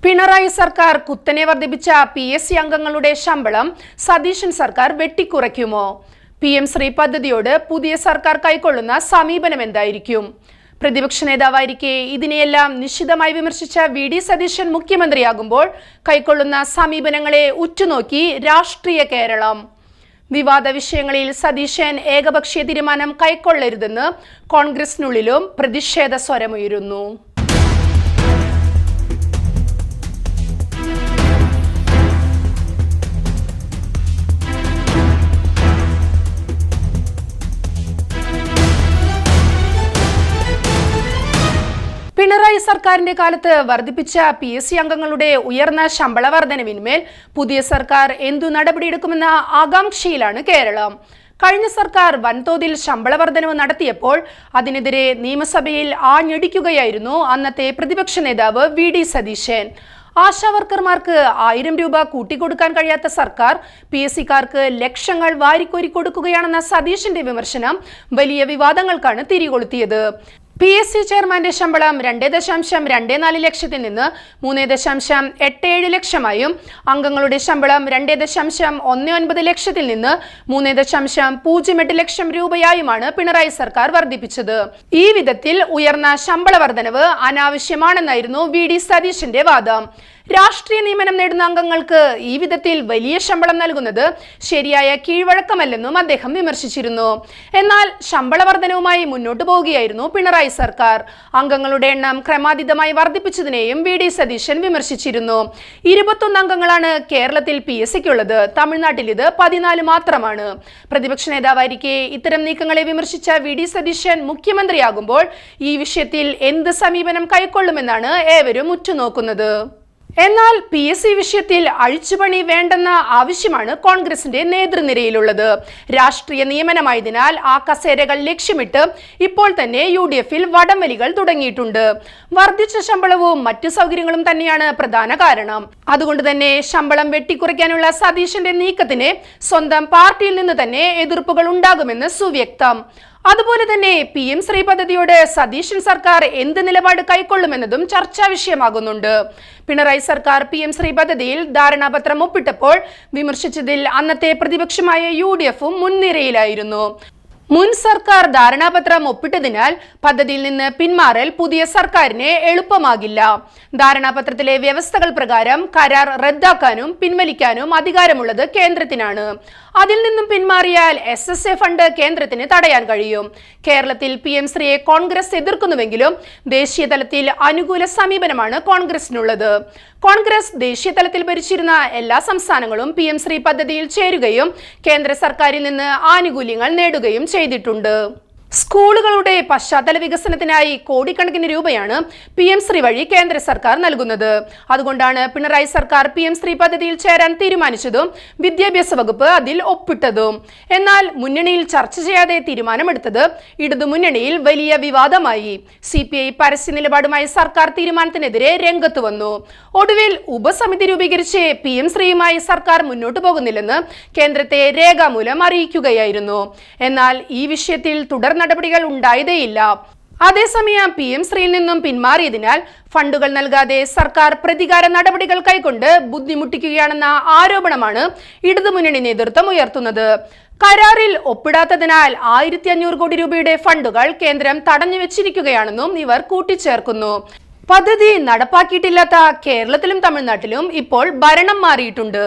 പിണറായി സർക്കാർ കുത്തനെ വർദ്ധിപ്പിച്ച PSC അംഗങ്ങളുടെ ശമ്പളം സതീശൻ സർക്കാർ വെട്ടിക്കുറയ്ക്കുമോ? PM ശ്രീ പദ്ധതിയോട് പുതിയ സർക്കാർ കൈക്കൊള്ളുന്ന സമീപനം എന്തായിരിക്കും? പ്രതിപക്ഷ നേതാവായിരിക്കെ ഇതിനെയെല്ലാം നിശിതമായി വിമർശിച്ച VD സതീശൻ മുഖ്യമന്ത്രിയാകുമ്പോൾ കൈക്കൊള്ളുന്ന സമീപനങ്ങളെ ഉറ്റുനോക്കി രാഷ്ട്രീയ കേരളം. വിവാദ വിഷയങ്ങളിൽ സതീശൻ ഏകപക്ഷീയ തീരുമാനം കൈക്കൊള്ളരുതെന്ന് കോൺഗ്രസിനുള്ളിലും പ്രതിഷേധ സ്വരമുയരുന്നു. പിണറായി സർക്കാരിന്റെ കാലത്ത് വർദ്ധിപ്പിച്ച PSC അംഗങ്ങളുടെ ഉയർന്ന ശമ്പള വർധനവിന്മേൽ പുതിയ സർക്കാർ എന്തു നടപടിയെടുക്കുമെന്ന ആകാംക്ഷയിലാണ് കേരളം. കഴിഞ്ഞ സർക്കാർ വൻതോതിൽ ശമ്പള വർധനവ് നടത്തിയപ്പോൾ അതിനെതിരെ നിയമസഭയിൽ ആഞ്ഞടിക്കുകയായിരുന്നു അന്നത്തെ പ്രതിപക്ഷ നേതാവ് VD സതീശൻ. ആശാവർക്കർമാർക്ക് 1000 രൂപ കൂട്ടിക്കൊടുക്കാൻ കഴിയാത്ത സർക്കാർ PSCക്കാർക്ക് ലക്ഷങ്ങൾ വാരിക്കോരി കൊടുക്കുകയാണെന്ന സതീശന്റെ വിമർശനം വലിയ വിവാദങ്ങൾക്കാണ് തിരികൊളുത്തിയത്. PSC ചെയർമാന്റെ ശമ്പളം 2.24 ലക്ഷത്തിൽ നിന്ന് 3.87 ലക്ഷമായും അംഗങ്ങളുടെ ശമ്പളം 2.19 ലക്ഷത്തിൽ നിന്ന് 3.08 ലക്ഷം രൂപയായുമാണ് പിണറായി സർക്കാർ വർദ്ധിപ്പിച്ചത്. ഈ വിധത്തിൽ ഉയർന്ന ശമ്പള വർധനവ് അനാവശ്യമാണെന്നായിരുന്നു VD സതീശന്റെ വാദം. രാഷ്ട്രീയ നിയമനം നേടുന്ന അംഗങ്ങൾക്ക് ഈ വിധത്തിൽ വലിയ ശമ്പളം നൽകുന്നത് ശരിയായ കീഴ്വഴക്കമല്ലെന്നും അദ്ദേഹം വിമർശിച്ചിരുന്നു. എന്നാൽ ശമ്പള വർധനവുമായി മുന്നോട്ടു പോവുകയായിരുന്നു പിണറായി സർക്കാർ. അംഗങ്ങളുടെ എണ്ണം ക്രമാതീതമായി വർദ്ധിപ്പിച്ചതിനെയും VD സതീശൻ വിമർശിച്ചിരുന്നു. 21 അംഗങ്ങളാണ് കേരളത്തിൽ PSCക്കുള്ളത്. തമിഴ്നാട്ടിൽ ഇത് 14 മാത്രമാണ്. പ്രതിപക്ഷ നേതാവായിരിക്കെ ഇത്തരം നീക്കങ്ങളെ വിമർശിച്ച VD സതീശൻ മുഖ്യമന്ത്രിയാകുമ്പോൾ ഈ വിഷയത്തിൽ എന്ത് സമീപനം കൈക്കൊള്ളുമെന്നാണ് ഏവരും ഉറ്റുനോക്കുന്നത്. എന്നാൽ PSC വിഷയത്തിൽ അഴിച്ചുപണി വേണ്ടെന്ന ആവശ്യമാണ് കോൺഗ്രസിന്റെ നേതൃനിരയിലുള്ളത്. രാഷ്ട്രീയ നിയമനമായതിനാൽ ആ കസേരകൾ ലക്ഷ്യമിട്ട് ഇപ്പോൾ തന്നെ UDFൽ വടംവലികൾ തുടങ്ങിയിട്ടുണ്ട്. വർദ്ധിച്ച ശമ്പളവും മറ്റു സൗകര്യങ്ങളും തന്നെയാണ് പ്രധാന കാരണം. അതുകൊണ്ട് തന്നെ ശമ്പളം വെട്ടിക്കുറയ്ക്കാനുള്ള സതീശന്റെ നീക്കത്തിന് സ്വന്തം പാർട്ടിയിൽ നിന്ന് തന്നെ എതിർപ്പുകൾ ഉണ്ടാകുമെന്ന് സുവ്യക്തം. അതുപോലെ തന്നെ PM ശ്രീ പദ്ധതിയോട് സതീശൻ സർക്കാർ എന്ത് നിലപാട് കൈക്കൊള്ളുമെന്നതും ചർച്ചാ വിഷയമാകുന്നുണ്ട്. പിണറായി സർക്കാർ PM ശ്രീ പദ്ധതിയിൽ ധാരണാപത്രം ഒപ്പിട്ടപ്പോൾ വിമർശിച്ചതിൽ അന്നത്തെ പ്രതിപക്ഷമായ UDFും മുൻനിരയിലായിരുന്നു. മുൻ സർക്കാർ ധാരണാപത്രം ഒപ്പിട്ടതിനാൽ പദ്ധതിയിൽ നിന്ന് പിന്മാറൽ പുതിയ സർക്കാരിന് എളുപ്പമാകില്ല. ധാരണാപത്രത്തിലെ വ്യവസ്ഥകൾ പ്രകാരം കരാർ റദ്ദാക്കാനും പിൻവലിക്കാനും അധികാരമുള്ളത് കേന്ദ്രത്തിനാണ്. അതിൽ നിന്നും പിന്മാറിയാൽ SSA ഫണ്ട് കേന്ദ്രത്തിന് തടയാൻ കഴിയും. കേരളത്തിൽ PM ശ്രീയെ കോൺഗ്രസ് എതിർക്കുന്നുവെങ്കിലും ദേശീയ തലത്തിൽ അനുകൂല സമീപനമാണ് കോൺഗ്രസിനുള്ളത്. കോൺഗ്രസ് ദേശീയ തലത്തിൽ ഭരിച്ചിരുന്ന എല്ലാ സംസ്ഥാനങ്ങളും PM ശ്രീ പദ്ധതിയിൽ ചേരുകയും കേന്ദ്ര സർക്കാരിൽ നിന്ന് ആനുകൂല്യങ്ങൾ നേടുകയും ചെയ്തിട്ടുണ്ട്. സ്കൂളുകളുടെ പശ്ചാത്തല വികസനത്തിനായി കോടിക്കണക്കിന് രൂപയാണ് PM ശ്രീ വഴി കേന്ദ്ര സർക്കാർ നൽകുന്നത്. അതുകൊണ്ടാണ് പിണറായി സർക്കാർ PM ശ്രീ പദ്ധതിയിൽ ചേരാൻ തീരുമാനിച്ചതും വിദ്യാഭ്യാസ വകുപ്പ് അതിൽ ഒപ്പിട്ടതും. എന്നാൽ മുന്നണിയിൽ ചർച്ച ചെയ്യാതെ തീരുമാനമെടുത്തത് ഇടതുമുന്നണിയിൽ വലിയ വിവാദമായി. CPI പരസ്യ നിലപാടുമായി സർക്കാർ തീരുമാനത്തിനെതിരെ രംഗത്ത് വന്നു. ഒടുവിൽ ഉപസമിതി രൂപീകരിച്ച് PM ശ്രീയുമായി സർക്കാർ മുന്നോട്ടു പോകുന്നില്ലെന്ന് കേന്ദ്രത്തെ രേഖാമൂലം അറിയിക്കുകയായിരുന്നു. എന്നാൽ ഈ വിഷയത്തിൽ തുടർ നടപടികൾ ഉണ്ടായതേയില്ല. അതേസമയം PM ശ്രീയിൽ നിന്നും പിന്മാറിയതിനാൽ ഫണ്ടുകൾ നൽകാതെ സർക്കാർ പ്രതികാര നടപടികൾ കൈക്കൊണ്ട് ബുദ്ധിമുട്ടിക്കുകയാണെന്ന ആരോപണമാണ് ഇടതുമുന്നണി നേതൃത്വം ഉയർത്തുന്നത്. കരാറിൽ ഒപ്പിടാത്തതിനാൽ 1500 കോടി രൂപയുടെ ഫണ്ടുകൾ കേന്ദ്രം തടഞ്ഞു വെച്ചിരിക്കുകയാണെന്നും ഇവർ കൂട്ടിച്ചേർക്കുന്നു. പദ്ധതി നടപ്പാക്കിയിട്ടില്ലാത്ത കേരളത്തിലും തമിഴ്നാട്ടിലും ഇപ്പോൾ ഭരണം മാറിയിട്ടുണ്ട്.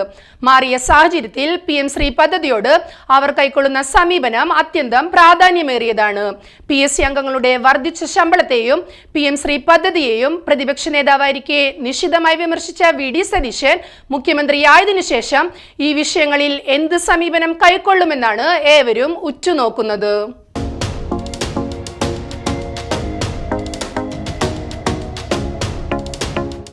മാറിയ സാഹചര്യത്തിൽ PM ശ്രീ പദ്ധതിയോട് അവർ കൈക്കൊള്ളുന്ന സമീപനം അത്യന്തം പ്രാധാന്യമേറിയതാണ്. PSC അംഗങ്ങളുടെ വർദ്ധിച്ച ശമ്പളത്തെയും PM ശ്രീ പദ്ധതിയെയും പ്രതിപക്ഷ നേതാവായിരിക്കെ നിശിതമായി വിമർശിച്ച VD സതീശൻ മുഖ്യമന്ത്രിയായതിനു ശേഷം ഈ വിഷയങ്ങളിൽ എന്ത് സമീപനം കൈക്കൊള്ളുമെന്നാണ് ഏവരും ഉറ്റുനോക്കുന്നത്.